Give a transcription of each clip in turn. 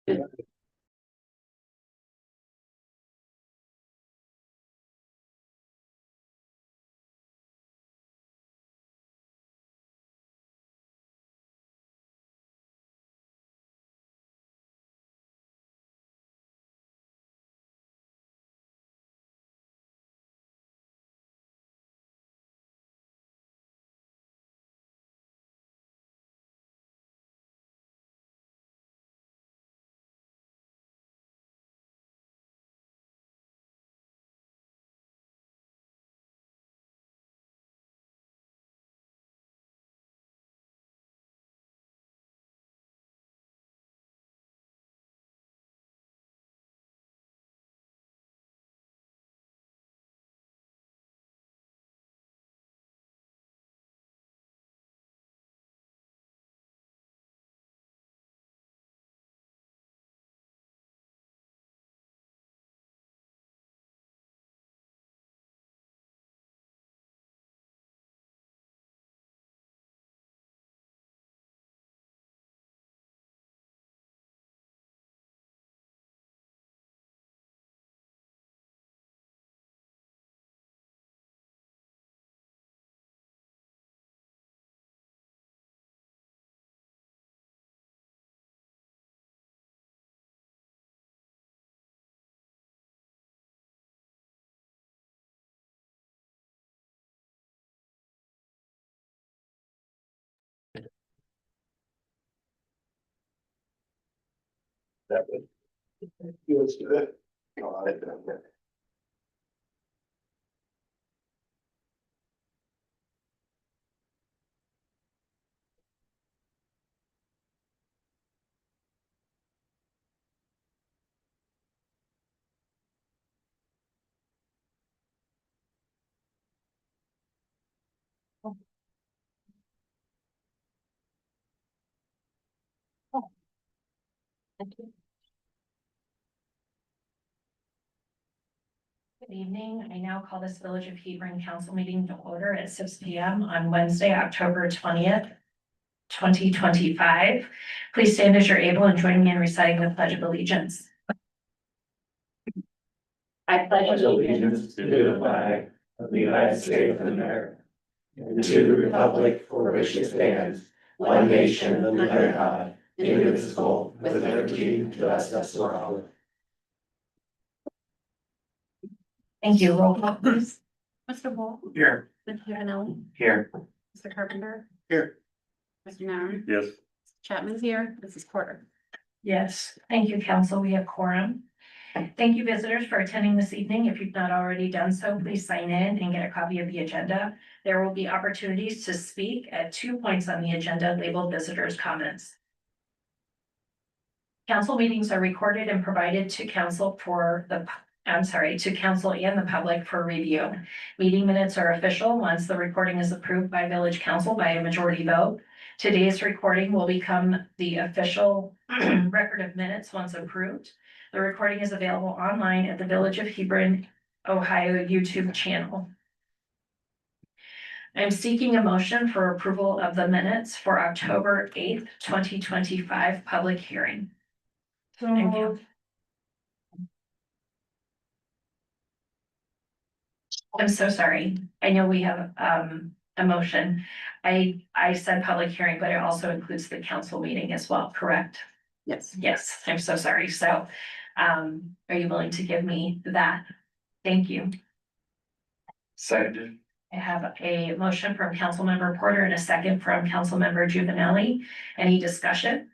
That would. Let's do that. No, I don't. Good evening. I now call this Village of Hebron Council meeting to order at 6 p.m. on Wednesday, October 20th, 2025. Please stand as you're able and join me in reciting the Pledge of Allegiance. I pledge allegiance to the flag of the United States of America and to the republic for which it stands, one nation under God, indivisible, with liberty and justice for all. Thank you. Roll call, please. Mr. Wolf. Here. Mr. Giovanelli. Here. Mr. Carpenter. Here. Mr. Nauer. Yes. Chapman's here. Mrs. Porter. Yes, thank you, council. We have quorum. Thank you, visitors, for attending this evening. If you've not already done so, please sign in and get a copy of the agenda. There will be opportunities to speak at 2 points on the agenda labeled visitors' comments. Council meetings are recorded and provided to council to council and the public for review. Meeting minutes are official once the recording is approved by village council by a majority vote. Today's recording will become the official record of minutes once approved. The recording is available online at the Village of Hebron, Ohio YouTube channel. I'm seeking a motion for approval of the minutes for October 8th, 2025 public hearing. Thank you. I'm so sorry. I know we have a motion. I said public hearing, but it also includes the council meeting as well, correct? Yes. Yes, I'm so sorry. So are you willing to give me that? Thank you. Seconded. I have a motion from Councilmember Porter and a second from Councilmember Giovanelli. Any discussion?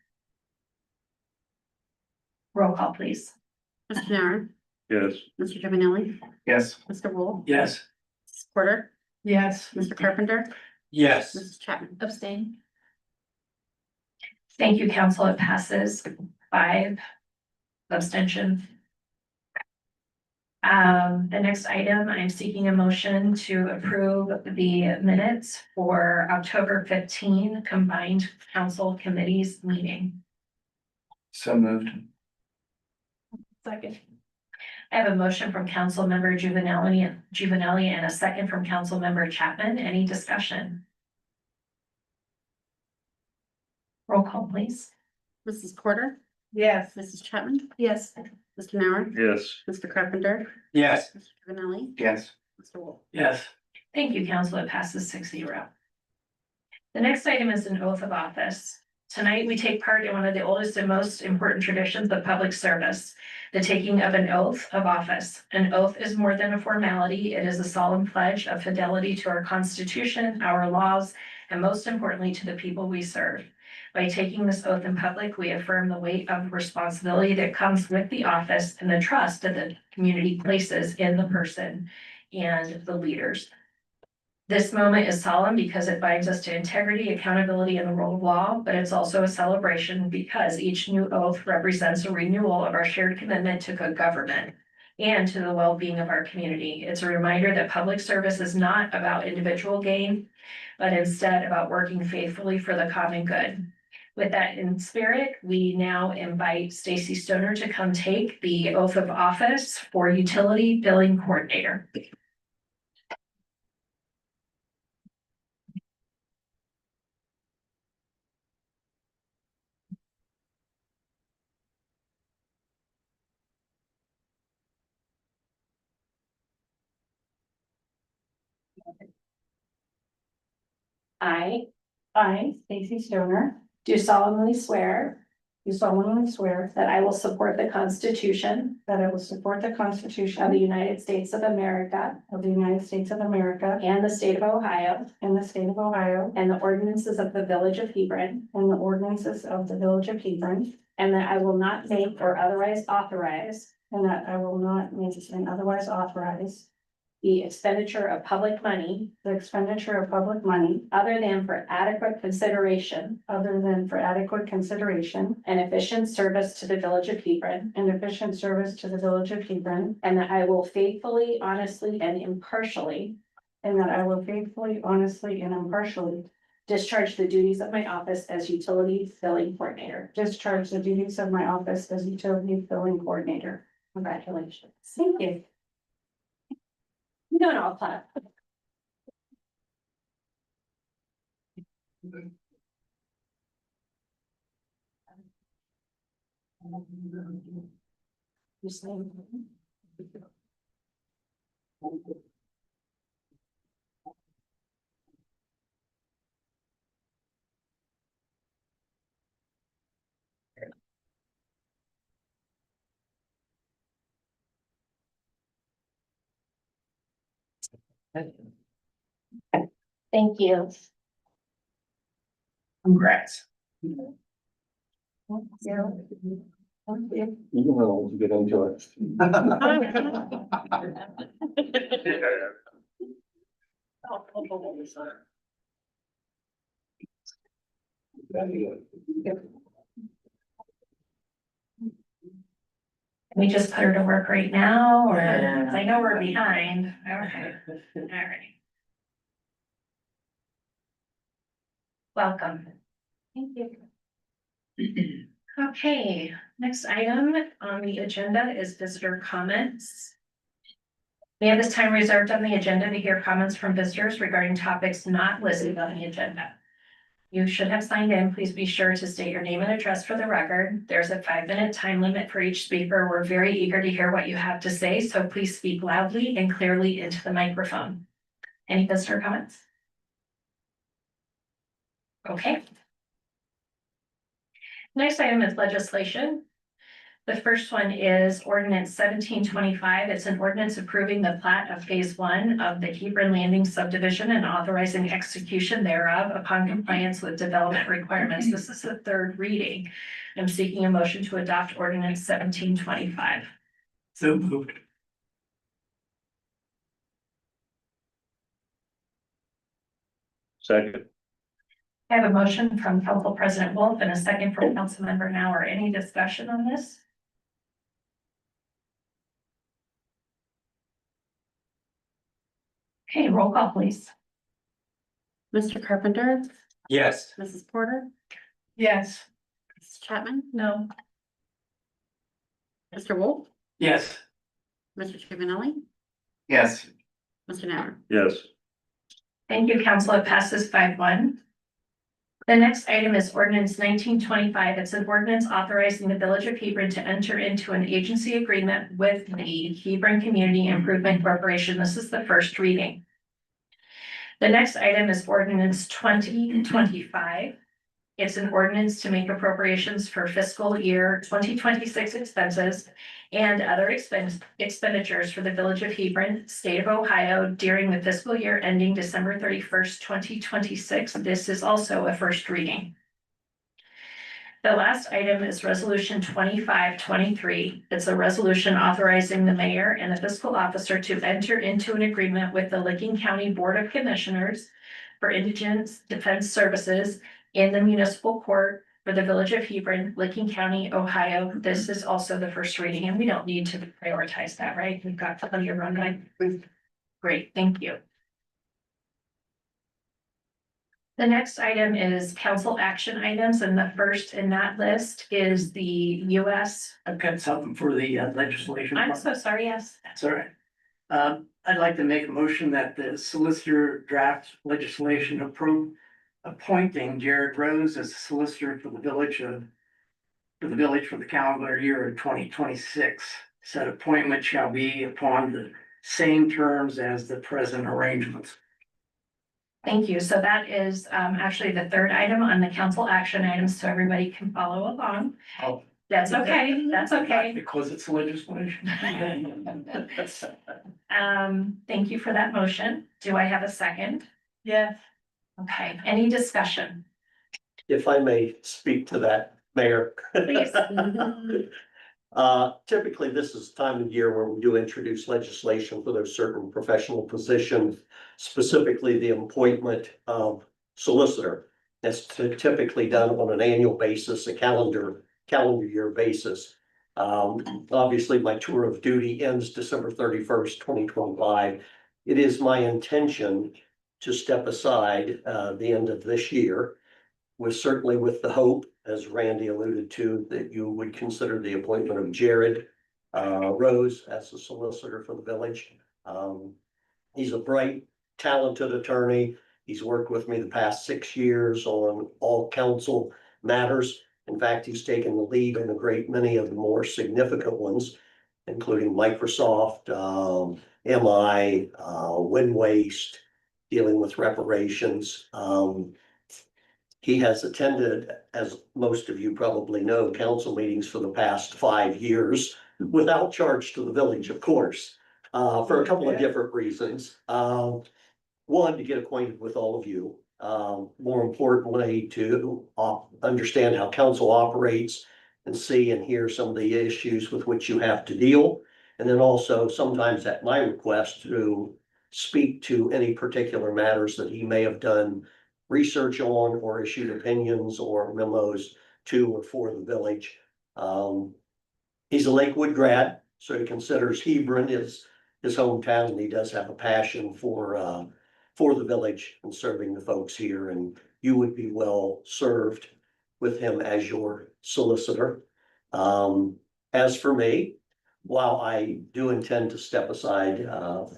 Roll call, please. Mr. Nauer. Yes. Mr. Giovanelli. Yes. Mr. Wolf. Yes. Mrs. Porter. Yes. Mr. Carpenter. Yes. Mrs. Chapman. Abstain. Thank you, council. It passes 5 abstentions. The next item, I'm seeking a motion to approve the minutes for October 15 combined council committees meeting. So moved. Second. I have a motion from Councilmember Giovanelli and a second from Councilmember Chapman. Any discussion? Roll call, please. Mrs. Porter. Yes. Mrs. Chapman? Yes. Mr. Nauer? Yes. Mr. Carpenter? Yes. Mr. Cavanelli? Yes. Mr. Wolf? Yes. Thank you, council. It passes 6-0. The next item is an oath of office. Tonight, we take part in one of the oldest and most important traditions of public service, the taking of an oath of office. An oath is more than a formality. It is a solemn pledge of fidelity to our Constitution, our laws, and most importantly, to the people we serve. By taking this oath in public, we affirm the weight of responsibility that comes with the office and the trust that the community places in the person and the leaders. This moment is solemn because it binds us to integrity, accountability, and the rule of law, but it's also a celebration because each new oath represents a renewal of our shared commitment to good government and to the well-being of our community. It's a reminder that public service is not about individual gain, but instead about working faithfully for the common good. With that in spirit, we now invite Stacy Stoner to come take the oath of office for Utility Billing Coordinator. I, Stacy Stoner, do solemnly swear that I will support the Constitution of the United States of America and the state of Ohio and the ordinances of the Village of Hebron, and that I will not make or otherwise authorize the expenditure of public money other than for adequate consideration and efficient service to the Village of Hebron, and that I will faithfully, honestly, and impartially discharge the duties of my office as Utility Billing Coordinator. Congratulations. Thank you. You don't all clap. You saying? Thank you. Congrats. Thank You will get into it. Can we just put her to work right now, or, 'cause I know we're behind, okay, all right. Welcome. Thank you. Okay, next item on the agenda is visitor comments. We have this time reserved on the agenda to hear comments from visitors regarding topics not listed on the agenda. You should have signed in. Please be sure to state your name and address for the record. There's a 5-minute time limit for each speaker. We're very eager to hear what you have to say, so please speak loudly and clearly into the microphone. Any visitor comments? Okay. Next item is legislation. The first one is ordinance 1725. It's an ordinance approving the plat of phase 1 of the Hebron Landing subdivision and authorizing execution thereof upon compliance with development requirements. This is the third reading. I'm seeking a motion to adopt ordinance 1725. So moved. Second. I have a motion from Council President Wolf and a second from Councilmember Nauer. Any discussion on this? Okay, roll call, please. Mr. Carpenter? Yes. Mrs. Porter? Yes. Mrs. Chapman? No. Mr. Wolf? Yes. Mr. Cavanelli? Yes. Mr. Nauer? Yes. Thank you, Council. It passes 5-1. The next item is ordinance 1925. It's an ordinance authorizing the Village of Hebron to enter into an agency agreement with the Hebron Community Improvement Corporation. This is the first reading. The next item is ordinance 2025. It's an ordinance to make appropriations for fiscal year 2026 expenses and other expenditures for the Village of Hebron, State of Ohio during the fiscal year ending December 31st, 2026. This is also a first reading. The last item is resolution 2523. It's a resolution authorizing the mayor and the fiscal officer to enter into an agreement with the Licking County Board of Commissioners for Indigent Defense Services in the municipal court for the Village of Hebron, Licking County, Ohio. This is also the first reading, and we don't need to prioritize that, right? We've got plenty of runway. Great, thank you. The next item is council action items, and the first in that list is the US. I've got something for the legislation. I'm so sorry, yes. That's all right. I'd like to make a motion that the solicitor draft legislation appointing Jared Rose as solicitor for the village for the calendar year of 2026. Said appointment shall be upon the same terms as the present arrangements. Thank you. So that is actually the third item on the council action items, so everybody can follow along. Oh. That's okay, that's okay. Because it's legislation. Thank you for that motion. Do I have a second? Yes. Okay, any discussion? If I may speak to that, Mayor. Please. Typically, this is the time of year where we do introduce legislation for those certain professional positions, specifically the appointment of solicitor. That's typically done on an annual basis, a calendar year basis. Obviously, my tour of duty ends December 31st, 2025. It is my intention to step aside the end of this year, certainly with the hope, as Randy alluded to, that you would consider the appointment of Jared Rose as the solicitor for the village. He's a bright, talented attorney. He's worked with me the past 6 years on all council matters. In fact, he's taken the lead on a great many of the more significant ones, including Microsoft, MI, wind waste, dealing with reparations. He has attended, as most of you probably know, council meetings for the past 5 years without charge to the village, of course, for a couple of different reasons. One, to get acquainted with all of you. More importantly, to understand how council operates and see and hear some of the issues with which you have to deal. And then also sometimes at my request to speak to any particular matters that he may have done research on or issued opinions or memos to or for the village. He's a Lakewood grad, so he considers Hebron his hometown, and he does have a passion for the village and serving the folks here, and you would be well served with him as your solicitor. As for me, while I do intend to step aside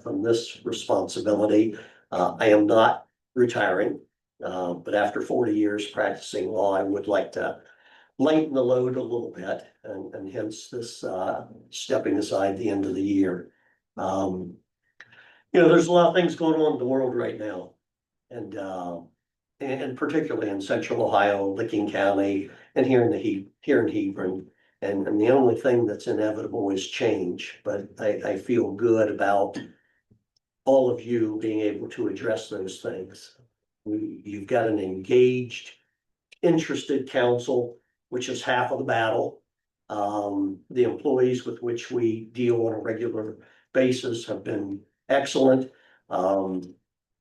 from this responsibility, I am not retiring. But after 40 years practicing law, I would like to lighten the load a little bit, and hence this stepping aside the end of the year. There's a lot of things going on in the world right now, and particularly in Central Ohio, Licking County, and here in Hebron. And the only thing that's inevitable is change, but I feel good about all of you being able to address those things. You've got an engaged, interested council, which is half of the battle. The employees with which we deal on a regular basis have been excellent. And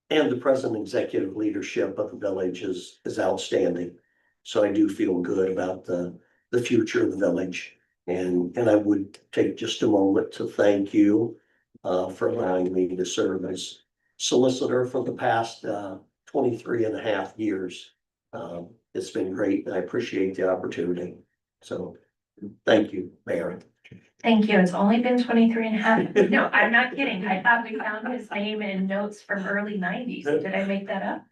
the present executive leadership of the village is outstanding. So I do feel good about the future of the village. And I would take just a moment to thank you for allowing me to serve as solicitor for the past 23 and a half years. It's been great, and I appreciate the opportunity. So thank you, Mayor. Thank you. It's only been 23 and a half. No, I'm not kidding. I thought we found his name in notes from early 90s. Did I make that up?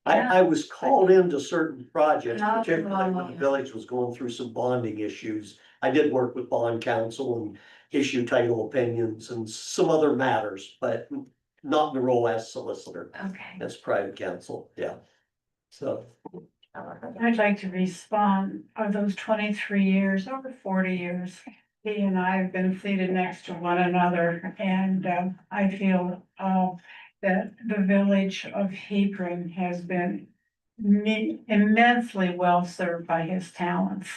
I was called into certain projects, Oh. particularly when the village was going through some bonding issues. I did work with bond counsel and issue title opinions and some other matters, but not in the role as solicitor. Okay. That's private counsel, yeah. So, I'd like to respond, of those 23 years, over 40 years, he and I have been seated next to one another, and I feel that the village of Hebron has been immensely well served by his talents.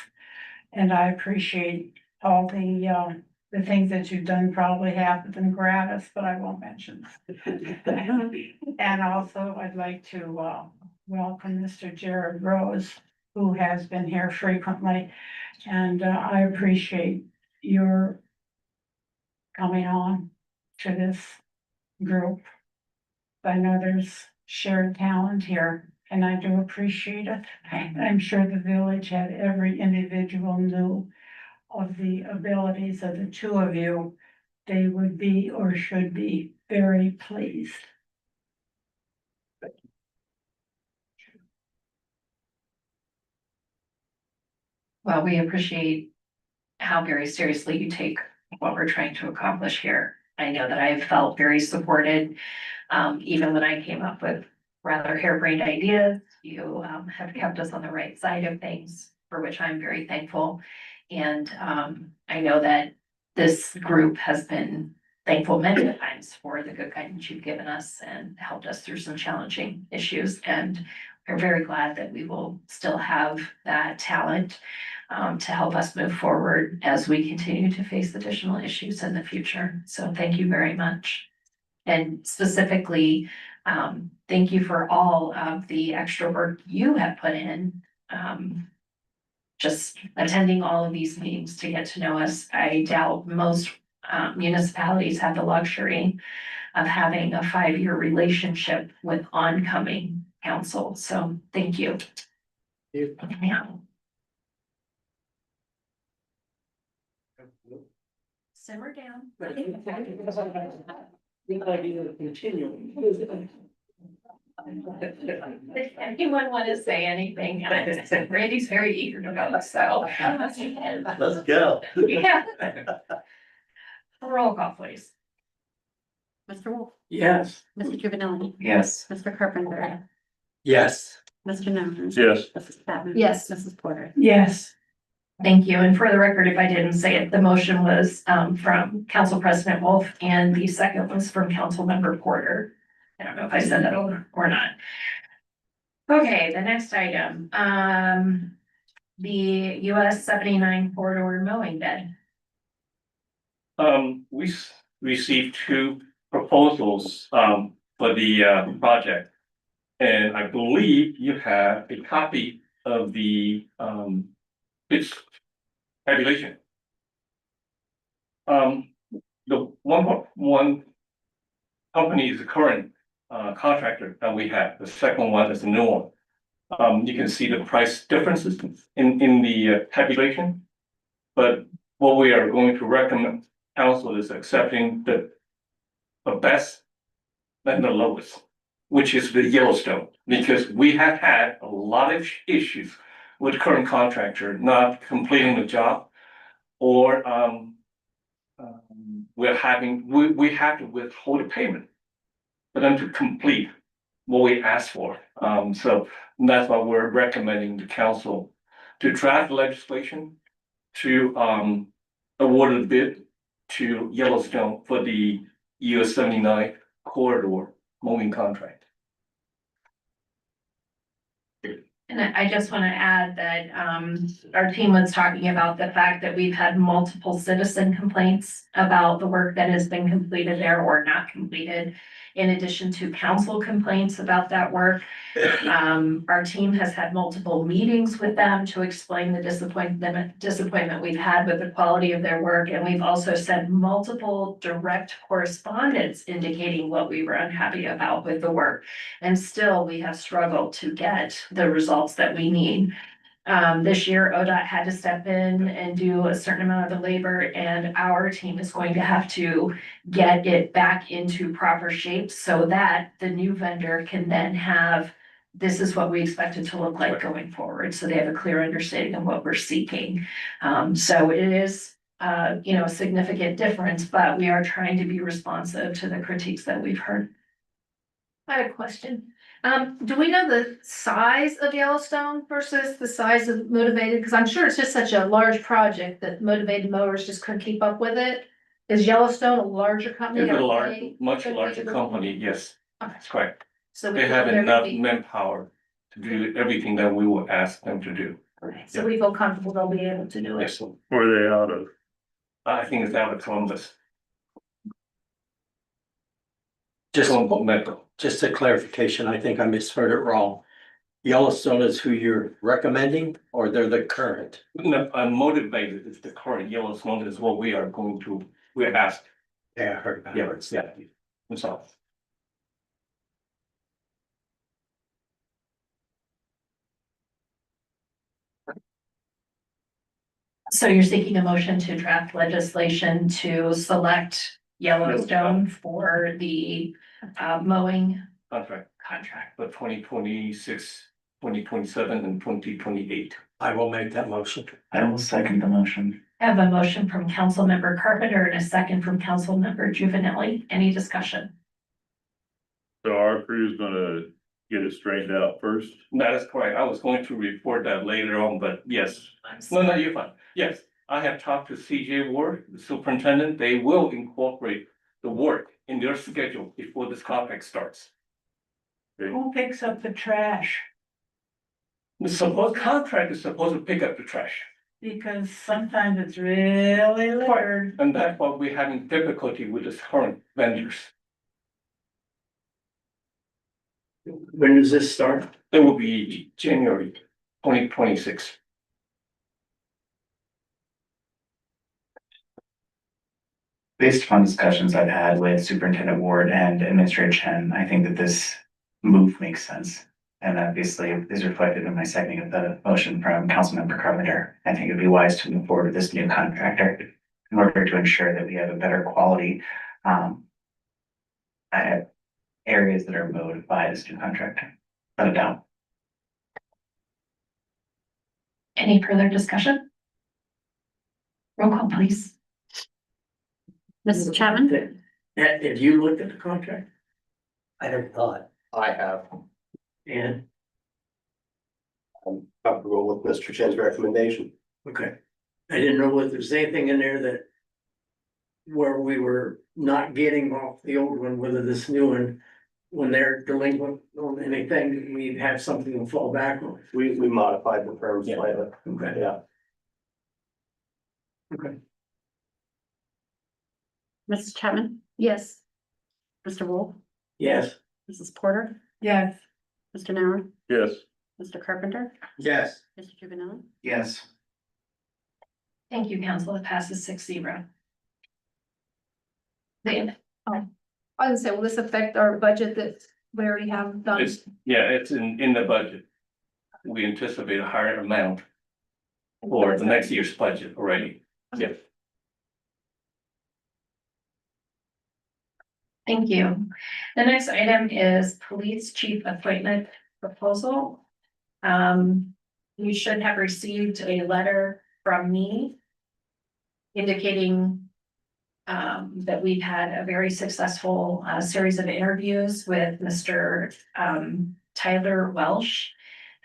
And I appreciate all the things that you've done, probably half of them gratis, but I won't mention. And also, I'd like to welcome Mr. Jared Rose, who has been here frequently. And I appreciate your coming on to this group. I know there's shared talent here, and I do appreciate it. I'm sure the village had every individual knew of the abilities of the two of you. They would be or should be very pleased. Well, we appreciate how very seriously you take what we're trying to accomplish here. I know that I've felt very supported, even when I came up with rather harebrained ideas. You have kept us on the right side of things, for which I'm very thankful. And I know that this group has been thankful many times for the good guidance you've given us and helped us through some challenging issues. And we're very glad that we will still have that talent to help us move forward as we continue to face additional issues in the future. So thank you very much. And specifically, thank you for all of the extra work you have put in. Just attending all of these meetings to get to know us. I doubt most municipalities have the luxury of having a 5-year relationship with oncoming council. So thank you. Yeah. Simmer down. Good idea to continue. If anyone want to say anything, Randy's very eager to go, so. let's go. Yeah. Roll call, please. Mr. Wolf, Yes. Mr. Juvenile, Yes. Mr. Carpenter, Yes. Mr. Jones. Yes. Mrs. Chapman. Yes. Mrs. Porter. Yes, Thank you. And for the record, if I didn't say it, the motion was from Council President Wolf and the second was from Council Member Porter. I don't know if I said that over or not. Okay, the next item, the US 79 corridor mowing bid. Received 2 proposals, for the, project. And I believe you have a copy of the, its tabulation. The one company is the current, contractor that we have. The second one is the new one. You can see the price differences in the, tabulation. But what we are going to recommend council is accepting the best and the lowest, which is the Yellowstone, because we have had a lot of issues with current contractor not completing the job, or we have to withhold the payment for them to complete what we asked for. So that's why we're recommending the council to draft legislation to award a bid to Yellowstone for the US 79 corridor mowing contract. And I just want to add that our team was talking about the fact that we've had multiple citizen complaints about the work that has been completed there or not completed. In addition to council complaints about that work. Our team has had multiple meetings with them to explain the disappointment we've had with the quality of their work. And we've also sent multiple direct correspondence indicating what we were unhappy about with the work. And still, we have struggled to get the results that we need. This year, ODOT had to step in and do a certain amount of the labor, and our team is going to have to get it back into proper shape so that the new vendor can then have this is what we expect it to look like going forward, so they have a clear understanding of what we're seeking. So it is, a significant difference, but we are trying to be responsive to the critiques that we've heard. I had a question. Do we know the size of Yellowstone versus the size of Motivated? Because I'm sure it's just such a large project that Motivated Mowers just couldn't keep up with it. Is Yellowstone a larger company? It's a Are large, they- much larger company, yes, Okay. that's correct. So They we have feel they're enough gonna be- manpower to do everything that we will ask them to do. Okay, so we feel comfortable they'll be able to do it. Yes, Where are they out of? I think it's out of Columbus. Just, Columbus Medical. just a clarification, I think I misheard it wrong. Yellowstone is who you're recommending, or they're the current? No, I'm motivated, it's the current Yellowstone is what we are going to, we're asked, Yeah, I heard about yeah, it. yeah, that's all. So you're seeking a motion to draft legislation to select Yellowstone for the mowing Contract contract. for 2026, 2027, and 2028. I will make that motion. I will second the motion. I have a motion from Councilmember Carpenter and a second from Councilmember Juvenile. Any discussion? So our crew's gonna get it straightened out first? That is correct. I was going to report that later on, but yes. No, you're fine. Yes, I have talked to CJ Ward, the superintendent. They will incorporate the work in their schedule before this contract starts. Who picks up the trash? The supposed contract is supposed to pick up the trash. Because sometimes it's really littered. And that's why we're having difficulty with this current vendors. When does this start? It will be January 2026. Based upon discussions I've had with Superintendent Ward and Administrator Chen, I think that this move makes sense. And obviously is reflected in my seconding of the motion from Councilmember Carpenter. I think it'd be wise to move forward with this new contractor in order to ensure that we have a better quality areas that are mowed by this new contractor. Without a doubt. Any further discussion? Roll call, please. Mrs. Chapman? Have you looked at the contract? I have not. I have. And, I'm comfortable with Mr. Chen's recommendation. okay, I didn't know whether there's anything in there that where we were not getting off the old one, whether this new one, when they're delinquent on anything, we have something to fall back on. We modified the terms slightly. Okay. Yeah. Okay. Mrs. Chapman? Yes. Mr. Wolf? Yes. Mrs. Porter? Yes, Mr. Nauer? Yes. Mr. Carpenter? Yes. Mr. Juvenile? Yes. Thank you, council. It passes 6-0. Dan, I was gonna say, will this affect our budget that we already have done? It's in the budget. We anticipate a higher amount for the next year's budget already. Yeah. thank you. The next item is police chief appointment proposal. You should have received a letter from me indicating that we've had a very successful series of interviews with Mr. Tyler Welsh.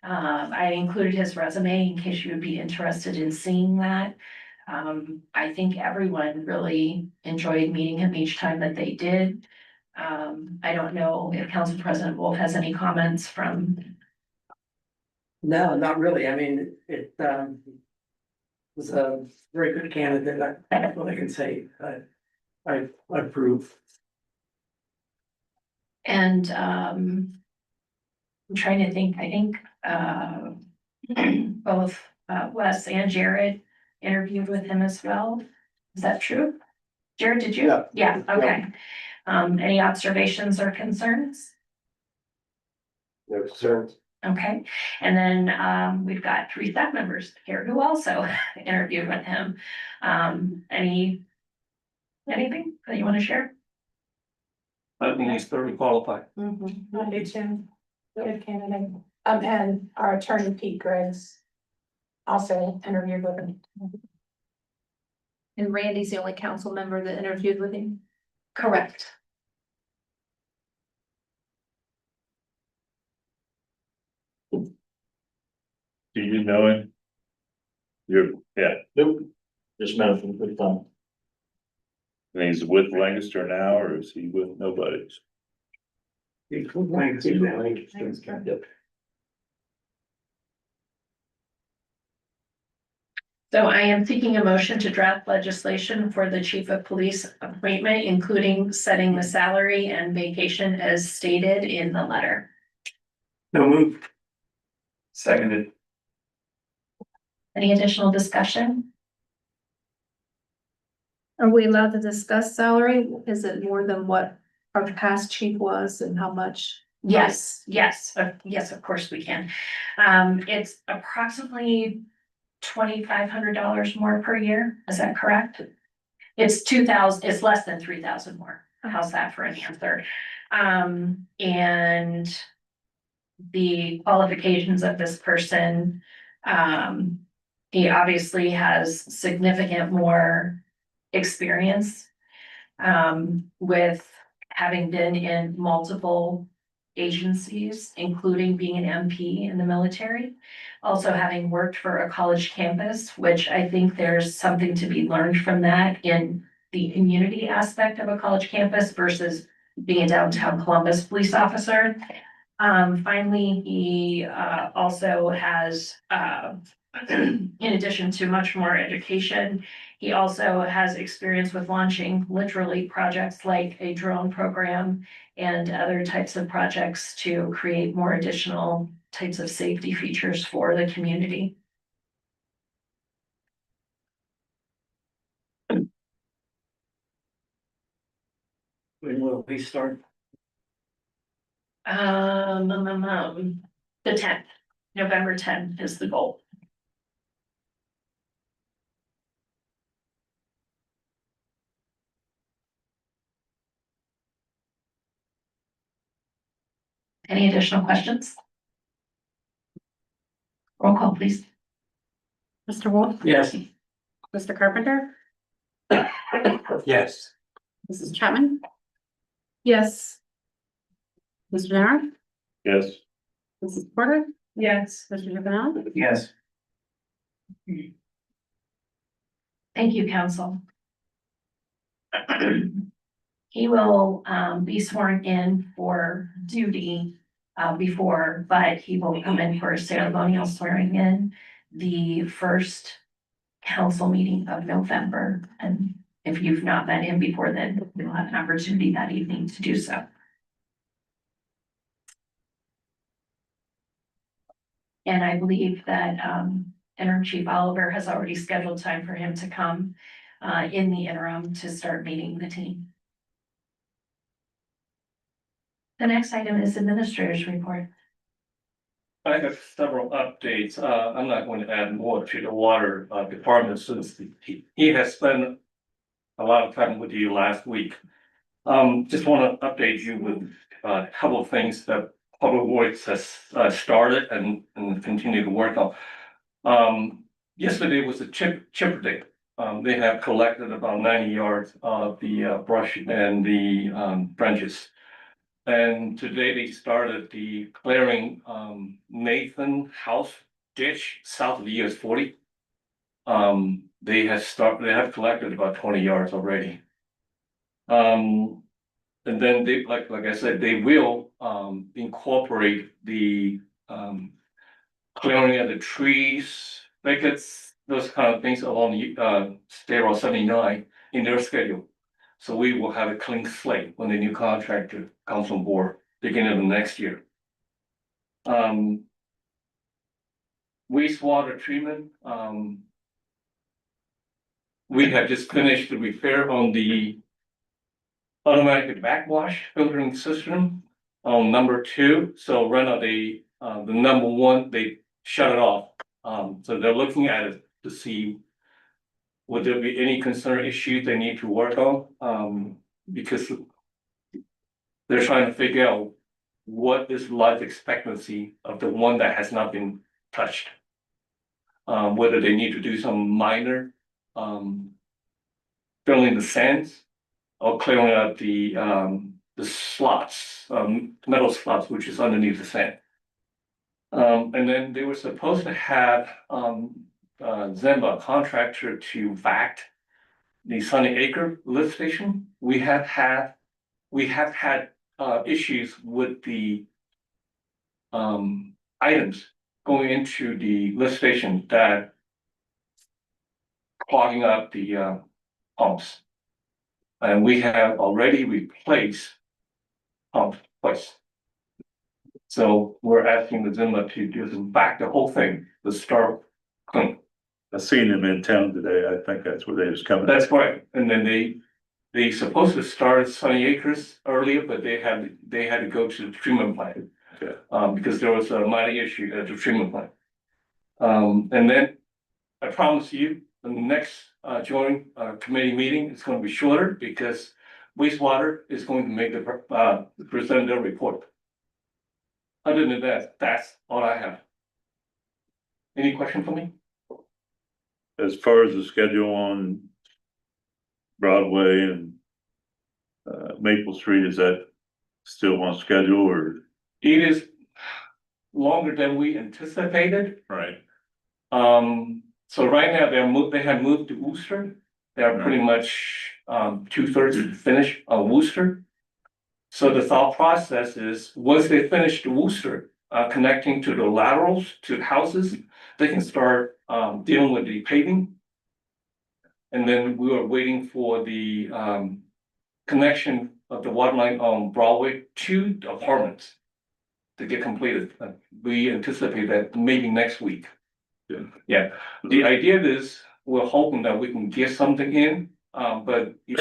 I included his resume in case you would be interested in seeing that. I think everyone really enjoyed meeting him each time that they did. I don't know if Council President Wolf has any comments from. No, not really. I mean, it was a very good candidate. That's what I can say. I approve. And I'm trying to think, I think both Wes and Jared interviewed with him as well. Is that true? Jared, did you? Yeah. Yeah, okay. Any observations or concerns? No concerns. Okay, and then we've got 3 staff members here who also interviewed with him. Anything that you want to share? I think he's thoroughly qualified. I do too. good candidate. And our attorney Pete Griggs also interviewed with him. And Randy's the only council member that interviewed with him. Correct. Do you know him? Yeah, Nope. Just met him for the fun. and he's with Lancaster now, or is he with nobody? Yep. So I am seeking a motion to draft legislation for the chief of police appointment, including setting the salary and vacation as stated in the letter. No move. Seconded. Any additional discussion? Are we allowed to discuss salary? Is it more than what our past chief was and how much? Yes, yes, of course we can. It's approximately $2,500 more per year. Is that correct? It's 2,000, it's less than 3,000 more. How's that for an answer? And the qualifications of this person, he obviously has significant more experience with having been in multiple agencies, including being an MP in the military. Also having worked for a college campus, which I think there's something to be learned from that in the community aspect of a college campus versus being a downtown Columbus police officer. Finally, he also has, in addition to much more education, he also has experience with launching literally projects like a drone program and other types of projects to create more additional types of safety features for the community. When will we start? The 10th, November 10th is the goal. Any additional questions? Roll call, please. Mr. Wolf? Yes. Mr. Carpenter? Yes. Mrs. Chapman? Yes. Mr. Narrow? Yes. Mrs. Porter? Yes. Mr. Juvenile? Yes. Thank you, council. He will be sworn in for duty before, but he will come in for a ceremonial swearing in the first council meeting of November. And if you've not met him before, then you'll have an opportunity that evening to do so. And I believe that Interim Chief Oliver has already scheduled time for him to come in the interim to start meeting the team. The next item is administrator's report. I have several updates. I'm not going to add more to the water department since he has spent a lot of time with you last week. Just want to update you with a couple of things that Public Works has started and continue to work on. Yesterday was a chipper day. They have collected about 90 yards of the brush and the branches. And today they started the clearing Nathan House ditch south of US 40. They have collected about 20 yards already. And then they, like I said, they will incorporate the clearing of the trees, thickets, those kind of things along the State Road 79 in their schedule. So we will have a clean slate when the new contractor comes on board beginning of the next year. Wastewater treatment, we have just finished the repair on the automatic backwash filtering system on number 2. So right now the number 1, they shut it off. So they're looking at it to see would there be any concern issues they need to work on, because they're trying to figure out what is life expectancy of the one that has not been touched. Whether they need to do some minor, filling the sands or clearing out the slots, metal slots, which is underneath the sand. And then they were supposed to have, Zemba contractor to vac the Sunny Acre lift station. We have had issues with the items going into the lift station that clogging up the pumps. And we have already replaced pump twice. So we're asking the Zimba to disinfect the whole thing, the start clean. I seen them in town today. I think that's where they was coming. That's right. And then they supposed to start Sunny Acres earlier, but they had to go to the treatment plant. Okay. Because there was a minor issue at the treatment plant. And then I promise you, the next joint committee meeting is going to be shorter because wastewater is going to make the present their report. Other than that, that's all I have. Any question for me? As far as the schedule on Broadway and Maple Street, is that still on schedule or? It is longer than we anticipated. Right. So right now they have moved to Worcester. They are pretty much 2/3 finished on Worcester. So the thought process is once they finish the Worcester, connecting to the laterals to houses, they can start dealing with the paving. And then we were waiting for the connection of the water line on Broadway to the apartments to get completed. We anticipate that maybe next week. Yeah. Yeah, the idea is we're hoping that we can get something in, but if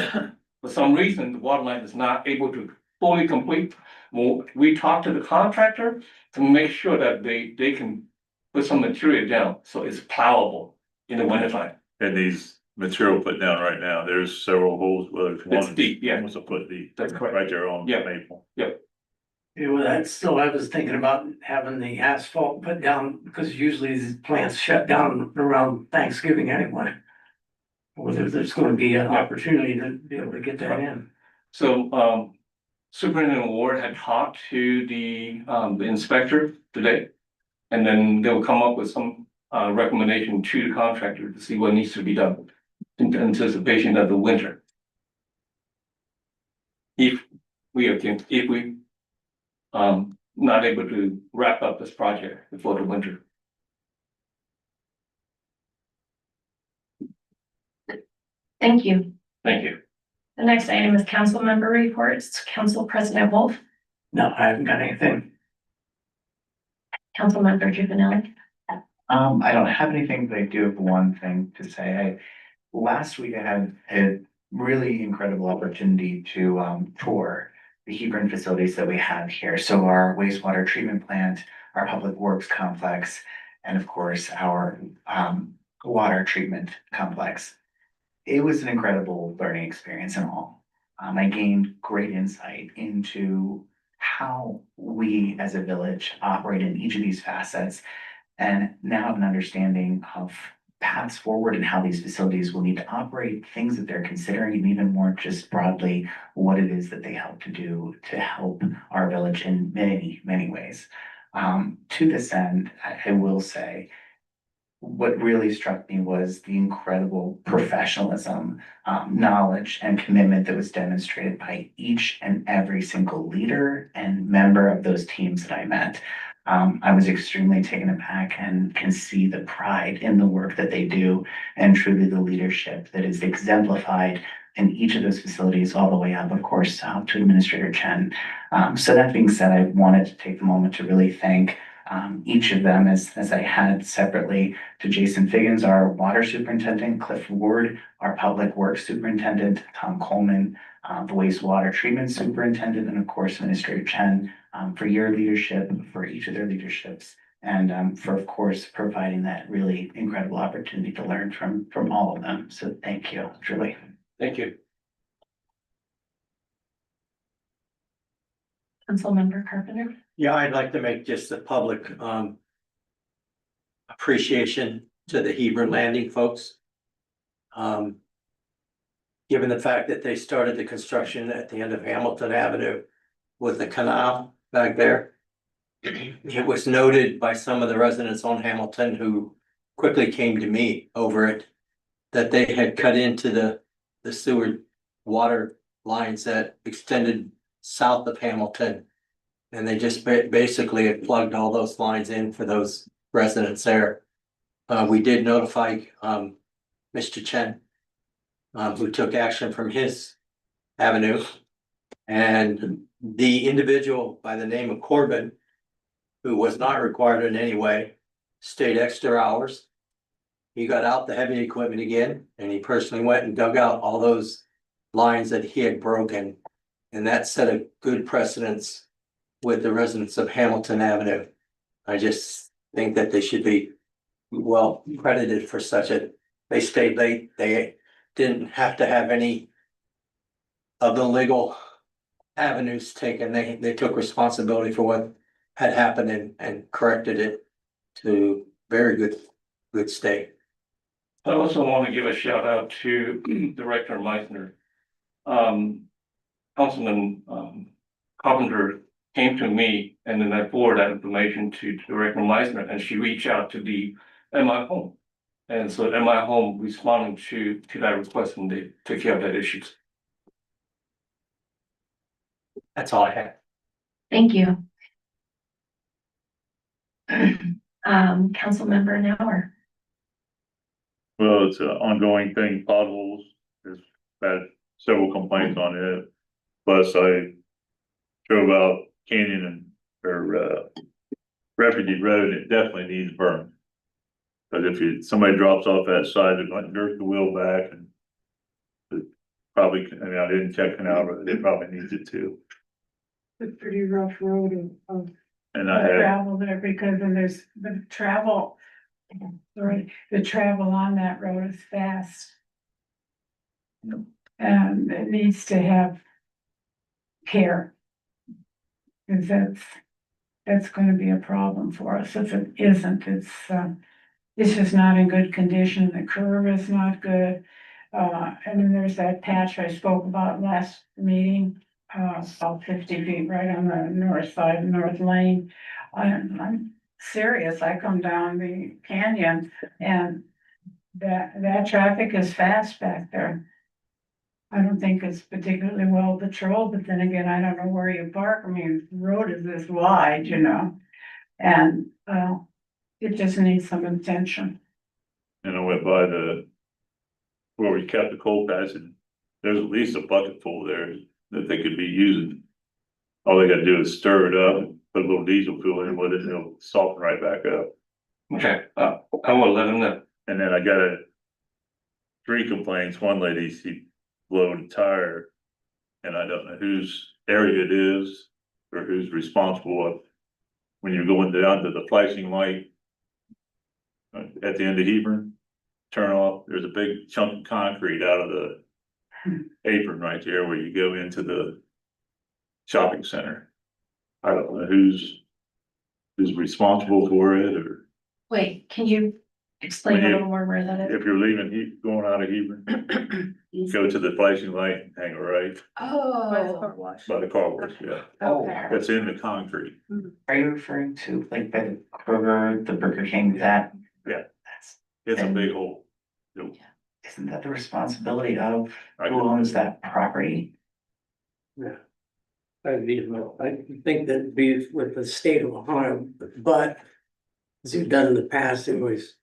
for some reason the water line is not able to fully complete. Well, we talked to the contractor to make sure that they can put some material down so it's plowable in the wintertime. And these material put down right now, there's several holes, whether it's It's deep, yeah. almost a foot deep. That's correct. Right there on Yeah. Maple. Yeah, well, that's still, I was thinking about having the asphalt put down, because usually these plants shut down around Thanksgiving anyway. Whether there's gonna be an opportunity to be able to get that in. So Superintendent Ward had talked to the inspector today. And then they'll come up with some recommendation to the contractor to see what needs to be done in anticipation of the winter. If we not able to wrap up this project before the winter. Thank you. Thank you. The next item is council member reports. Council President Wolf, No, I haven't got anything. Council Member Juvenile. I don't have anything, but I do have one thing to say. Last week I had a really incredible opportunity to tour the Hebron facilities that we have here. So our wastewater treatment plant, our public works complex, and of course our water treatment complex. It was an incredible learning experience and all. I gained great insight into how we as a village operate in each of these facets, and now have an understanding of paths forward and how these facilities will need to operate, things that they're considering, and even more just broadly, what it is that they help to do to help our village in many, many ways. To this end, I will say, what really struck me was the incredible professionalism, knowledge, and commitment that was demonstrated by each and every single leader and member of those teams that I met. I was extremely taken aback and can see the pride in the work that they do and truly the leadership that is exemplified in each of those facilities all the way up, of course, to Administrator Chen. So that being said, I wanted to take the moment to really thank each of them as I had separately to Jason Figgins, our water superintendent, Cliff Ward, our public works superintendent, Tom Coleman, the wastewater treatment superintendent, and of course, Administrator Chen, for your leadership, for each of their leaderships, and for, of course, providing that really incredible opportunity to learn from all of them. So thank you, truly. Thank you. Councilmember Carpenter. Yeah, I'd like to make just a public, appreciation to the Hebron Landing folks. Um, given the fact that they started the construction at the end of Hamilton Avenue with the canal back there. It was noted by some of the residents on Hamilton who quickly came to me over it, that they had cut into the sewer water lines that extended south of Hamilton. And they just basically had plugged all those lines in for those residents there. We did notify, Mr. Chen, who took action from his avenue. And the individual by the name of Corbin, who was not required in any way, stayed extra hours. He got out the heavy equipment again, and he personally went and dug out all those lines that he had broken. And that set a good precedence with the residents of Hamilton Avenue. I just think that they should be well credited for such a, they stayed late, they didn't have to have any of the legal avenues taken. They took responsibility for what had happened and corrected it to very good state. I also want to give a shout out to Director Meisner. Councilman Carpenter came to me and then I forwarded that information to Director Meisner and she reached out to the MI Home. And so MI Home responded to that request and they took care of that issues. That's all I have. Thank you. Councilmember Nauer. Well, it's an ongoing thing, potholes, there's had several complaints on it. Plus I drove out Canyon or Refugee Road, it definitely needs burn. But if somebody drops off that side, it might jerk the wheel back and it probably, I mean, I didn't check it out, but it probably needs it too. It's a pretty rough road of And I had, travel there because then there's the travel. Sorry, the travel on that road is fast. And it needs to have care. Cause that's gonna be a problem for us. If it isn't, it's just not in good condition. The curve is not good. And then there's that patch I spoke about last meeting, about 50 feet right on the north side of North Lane. I'm serious. I come down the canyon and that traffic is fast back there. I don't think it's particularly well patrolled, but then again, I don't know where you park. I mean, the road is this wide, you know, and, it just needs some attention. and I went by where we kept the coal patch and there's at least a bucket full there that they could be using. All they gotta do is stir it up, put a little diesel fuel in with it, and it'll soften right back up. Okay, I will let them know. And then I got 3 complaints. One lady, she blowed a tire. And I don't know whose area it is or who's responsible. When you're going down to the flashing light at the end of Hebron, turn off, there's a big chunk of concrete out of the apron right there where you go into the shopping center. I don't know who's responsible for it, or Wait, can you explain a little more where that is? if you're leaving, going out of Hebron, go to the flashing light and hang a right Oh, wash. by the car wash, yeah. okay. That's in the concrete. Are you referring to like the Kroger, the Burger King, that? Yeah. That's, It's a big hole. isn't that the responsibility of I who owns that property? I think that'd be with the state of Ohio, but as you've done in the past, it was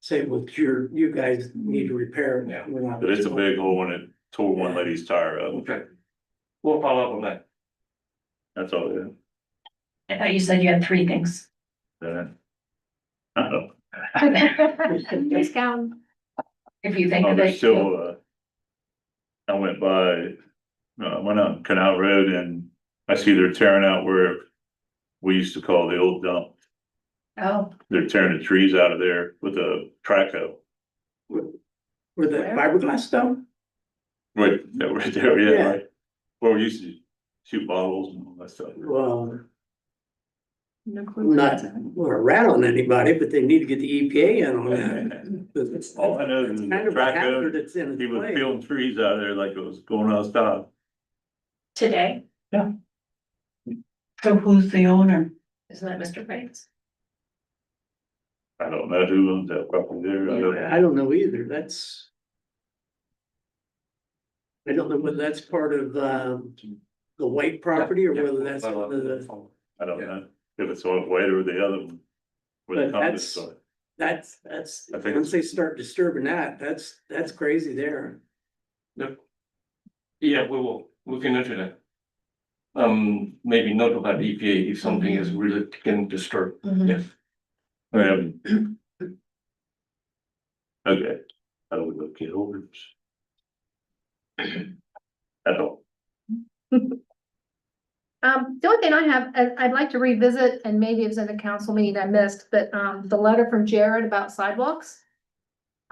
say what you guys need to repair. Yeah. But it's a big hole and it tore one lady's tire up. Okay. We'll follow up on that. That's all it is. I thought you said you had 3 things. Uh-oh. Just count. If you think Oh, of there's it. still, I went on Canal Road and I see they're tearing out where we used to call the old dump. Oh, They're tearing the trees out of there with a track hoe. Where the fiberglass stuff? Right there, yeah, Yeah. right. Where we used to shoot bottles and all that stuff. Well, No clue. I'm not want to rat on anybody, but they need to get the EPA in on that. It's All I know is kind the of a track hazard code, that's in its he was way. peeling trees out there like it was going out of style. Today, So who's the owner? isn't that Mr. Banks? I don't know who owns that property there. I don't know either. I don't know whether that's part of, the white property or whether that's one of the, I don't know if it's on White or the other one. Where the But condos that's- start. that's, I think once they start disturbing that, that's crazy there. Yeah, we will, we can enter that. Maybe notify the EPA if something is really getting disturbed, yes. Okay, I would look it over. At all. The only thing I have, I'd like to revisit, and maybe it was in the council meeting I missed, but, the letter from Jared about sidewalks.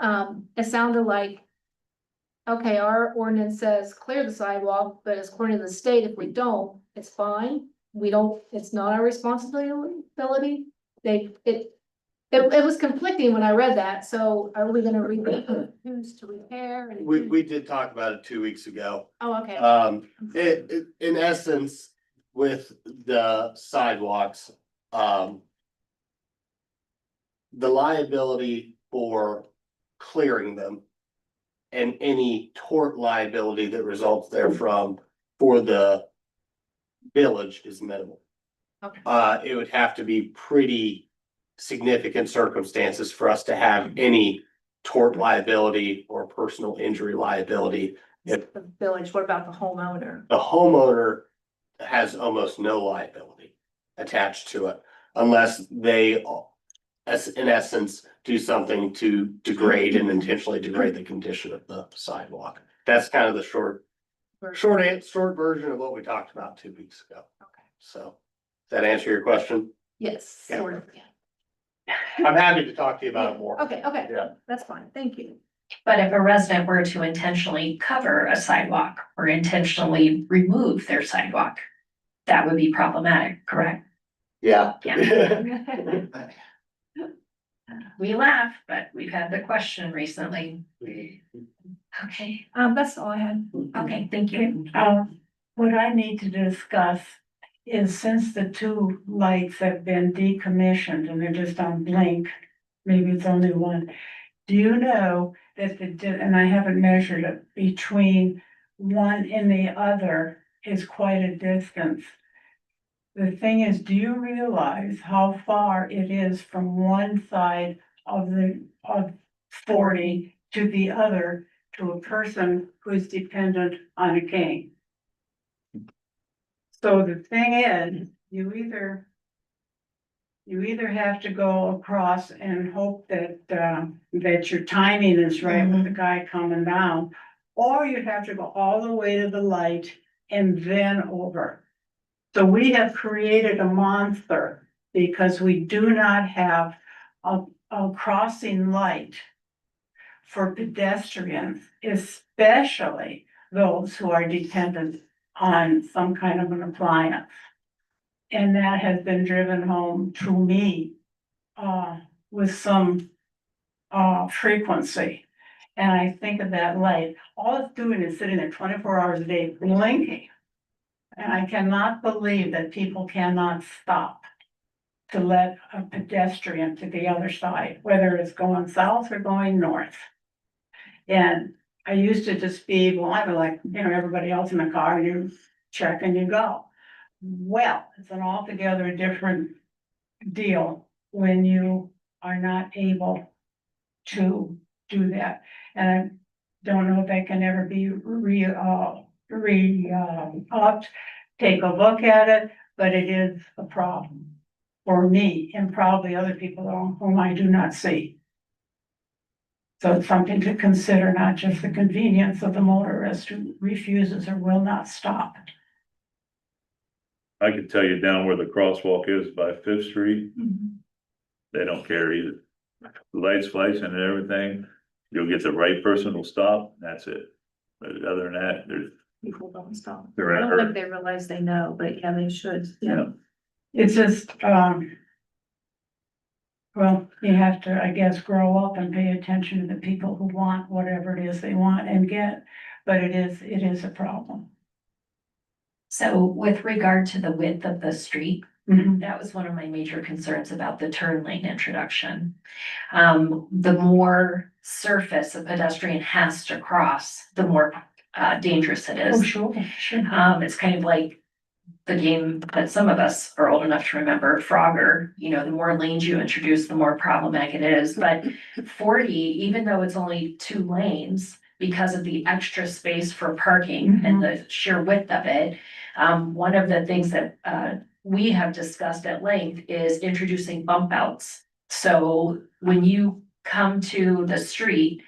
It sounded like, okay, our ordinance says clear the sidewalk, but according to the state, if we don't, it's fine. We don't, it's not our responsibility. It was conflicting when I read that, so are we gonna read who's to repair? And We did talk about it 2 weeks ago. Oh, okay. In essence, with the sidewalks, the liability for clearing them and any tort liability that results therefrom for the village is minimal. Okay. It would have to be pretty significant circumstances for us to have any tort liability or personal injury liability. If The village, what about the homeowner? the homeowner has almost no liability attached to it unless they, as in essence, do something to degrade and intentionally degrade the condition of the sidewalk. That's kind of the short version of what we talked about 2 weeks ago. Okay. So, does that answer your question? Yes, sort of, yeah. I'm happy to talk to you about it more. Okay, Yeah. that's fine, thank you. But if a resident were to intentionally cover a sidewalk or intentionally remove their sidewalk, that would be problematic, correct? Yeah. We laugh, but we've had the question recently. Okay, That's all I had. okay, thank you. What I need to discuss is since the two lights have been decommissioned and they're just on blink, maybe it's only one. Do you know that and I haven't measured it, between one and the other is quite a distance. The thing is, do you realize how far it is from one side of 40 to the other to a person who's dependent on a cane? So the thing is, you either have to go across and hope that, that your timing is right with the guy coming down, or you have to go all the way to the light and then over. So we have created a monster because we do not have a crossing light for pedestrians, especially those who are dependent on some kind of an appliance. And that has been driven home to me, with some, frequency. And I think of that light, all it's doing is sitting there 24 hours a day blinking. And I cannot believe that people cannot stop to let a pedestrian to the other side, whether it's going south or going north. And I used to just be, well, I was like, everybody else in the car, you check and you go. Well, it's an altogether different deal when you are not able to do that. And I don't know if that can ever be upped, take a look at it, but it is a problem for me and probably other people whom I do not see. So it's something to consider, not just the convenience of the motorist who refuses or will not stop. I can tell you down where the crosswalk is by Fifth Street, they don't care either. The lights flashing and everything, you'll get the right person will stop, that's it. But other than that, People don't stop. They're I at don't her. think they realize they know, but yeah, they should. Yeah. It's just, well, you have to, I guess, grow up and pay attention to the people who want whatever it is they want and get, but it is a problem. So with regard to the width of the street, Mhm. that was one of my major concerns about the turn lane introduction. The more surface a pedestrian has to cross, the more dangerous it Oh, is. sure, sure. It's kind of like the game that some of us are old enough to remember, Frogger, you know, the more lanes you introduce, the more problematic it is. But 40, even though it's only 2 lanes, because of the extra space for parking and the sheer width of it, one of the things that we have discussed at length is introducing bump outs. So when you come to the street,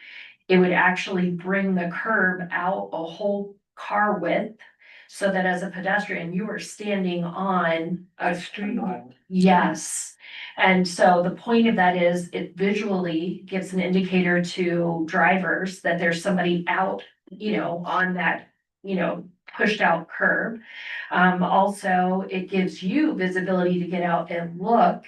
it would actually bring the curb out a whole car width, so that as a pedestrian, you are standing on a street. Yes. And so the point of that is it visually gives an indicator to drivers that there's somebody out, you know, on that, you know, pushed out curb. Also, it gives you visibility to get out and look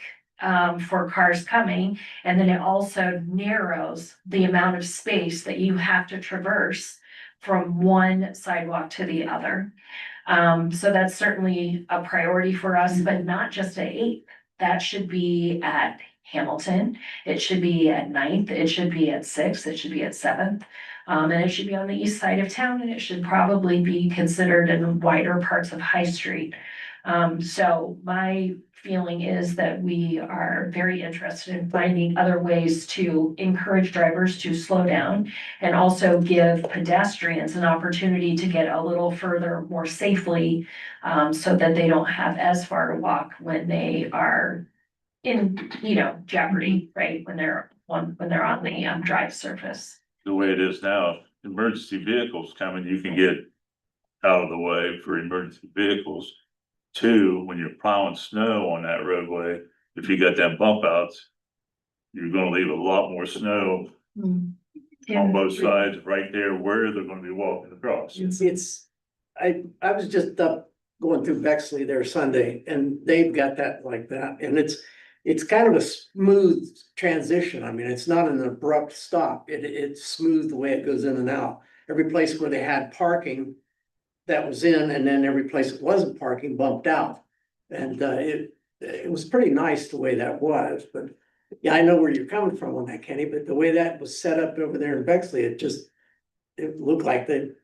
for cars coming. And then it also narrows the amount of space that you have to traverse from one sidewalk to the other. So that's certainly a priority for us, but not just at 8th. That should be at Hamilton. It should be at 9th. It should be at 6th. It should be at 7th. And it should be on the east side of town, and it should probably be considered in wider parts of High Street. So my feeling is that we are very interested in finding other ways to encourage drivers to slow down and also give pedestrians an opportunity to get a little further more safely, so that they don't have as far to walk when they are in, you know, jeopardy, right? When they're on the drive surface. The way it is now, emergency vehicles coming, you can get out of the way for emergency vehicles. 2, when you're plowing snow on that roadway, if you got them bump outs, you're gonna leave a lot more snow on both sides, right there where they're gonna be walking across. I was just up going through Bexley there Sunday, and they've got that like that, and it's kind of a smooth transition. I mean, it's not an abrupt stop. It's smooth the way it goes in and out. Every place where they had parking, that was in, and then every place that wasn't parking bumped out. And it was pretty nice the way that was, but yeah, I know where you're coming from on that, Kenny, but the way that was set up over there in Bexley, it looked like the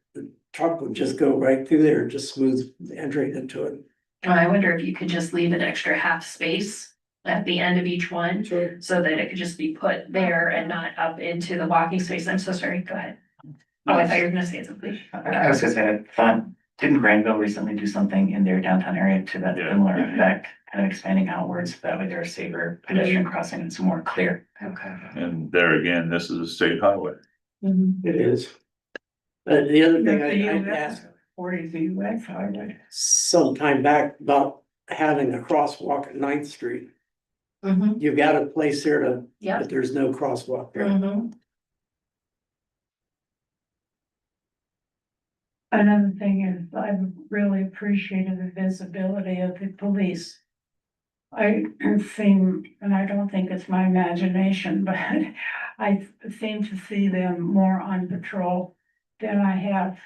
truck would just go right through there and just smooth entering into it. I wonder if you could just leave an extra half space at the end of each one, Sure. so that it could just be put there and not up into the walking space. I'm so sorry, go ahead. Oh, I thought you were gonna say something. I was gonna say, I thought, didn't Granville recently do something in their downtown area to that Yeah. similar effect? Kind of expanding outwards, that way they're a safer pedestrian crossing, and it's more clear. Okay. And there again, this is a state highway. It is. The other thing That's the I US. asked 40 is the US highway. some time back about having a crosswalk at 9th Street. Mm-hmm, You've got a place there to, yeah. but there's no crosswalk there. Mm-hmm. Another thing is, I've really appreciated the visibility of the police. I seem, and I don't think it's my imagination, but I seem to see them more on patrol than I have,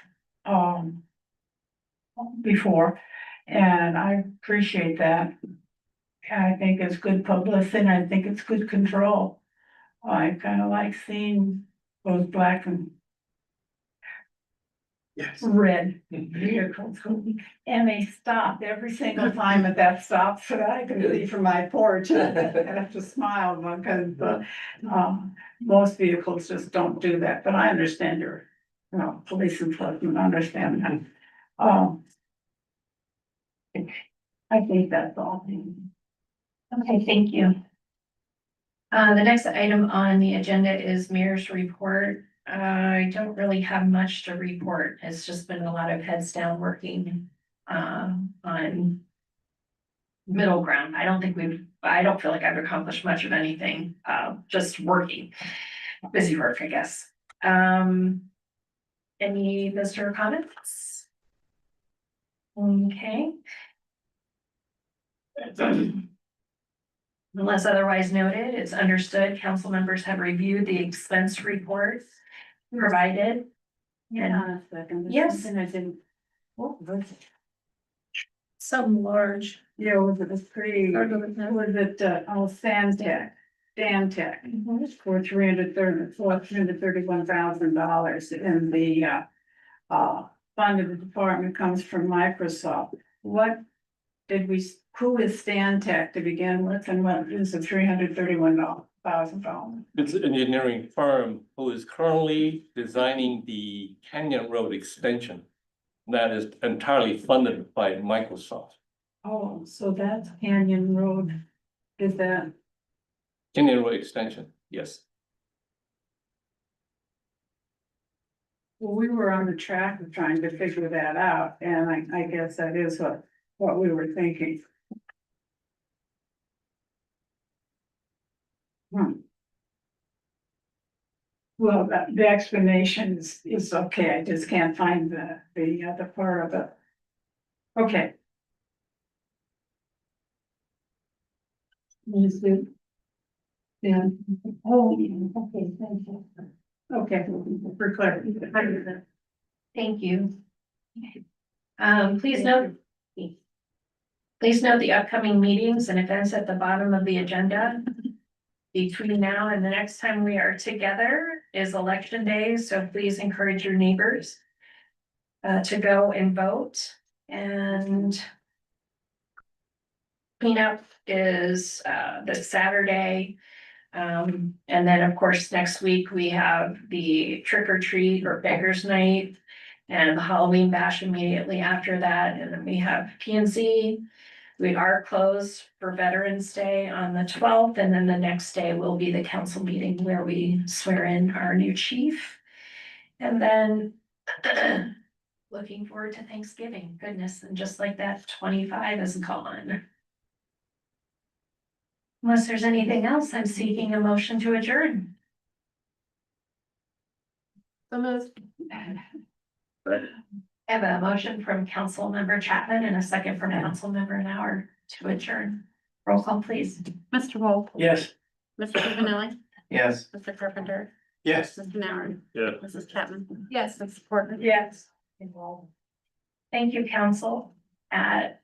before, and I appreciate that. I think it's good publicity, and I think it's good control. I kind of like seeing those black and Yes. red vehicles, and they stop every single time at that stop, so that I can see from my porch, and I have to smile, because, most vehicles just don't do that, but I understand your, you know, police enforcement, understand that. I think that's all. Okay, thank you. The next item on the agenda is mayor's report. I don't really have much to report. It's just been a lot of heads down working, on middle ground. I don't feel like I've accomplished much of anything, just working, busy work, I guess. Any visitor comments? Okay. Unless otherwise noted, it's understood council members have reviewed the expense reports provided. Hang on a second. There's Yes. something I didn't. What was it? Some large. Yeah, was it pretty, was it, Sandtech, Dantech, for $331,000 in the, fund of the department comes from Microsoft. What did we, who is Stantec to begin with, and what is the $331,000? It's an engineering firm who is currently designing the Canyon Road extension. That is entirely funded by Microsoft. Oh, so that's Canyon Road, is that? Canyon Road extension, yes. Well, we were on the track of trying to figure that out, and I guess that is what we were thinking. Well, the explanation is okay, I just can't find the other part of it. Okay. Is it? Yeah, oh, okay, thank you. Okay, for clarity. Thank you. Please note the upcoming meetings and events at the bottom of the agenda. Between now and the next time we are together is election day, so please encourage your neighbors to go and vote. And cleanup is this Saturday. And then, of course, next week we have the trick or treat or beggars night and the Halloween bash immediately after that. And then we have PNC. We are closed for Veterans Day on the 12th, and then the next day will be the council meeting where we swear in our new chief. And then looking forward to Thanksgiving. Goodness, and just like that, 25 is gone. Unless there's anything else, I'm seeking a motion to adjourn. So moved. I have a motion from Council Member Chapman and a second from Council Member Nauer to adjourn. Roll call, please. Mr. Wolf. Yes. Mr. Cavanelli. Yes. Mr. Carpenter. Yes. Mr. Nauer. Yeah. Mrs. Chapman. Yes. Mrs. Portman. Yes. Thank you, council. At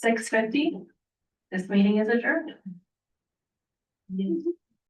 6:50, this meeting is adjourned.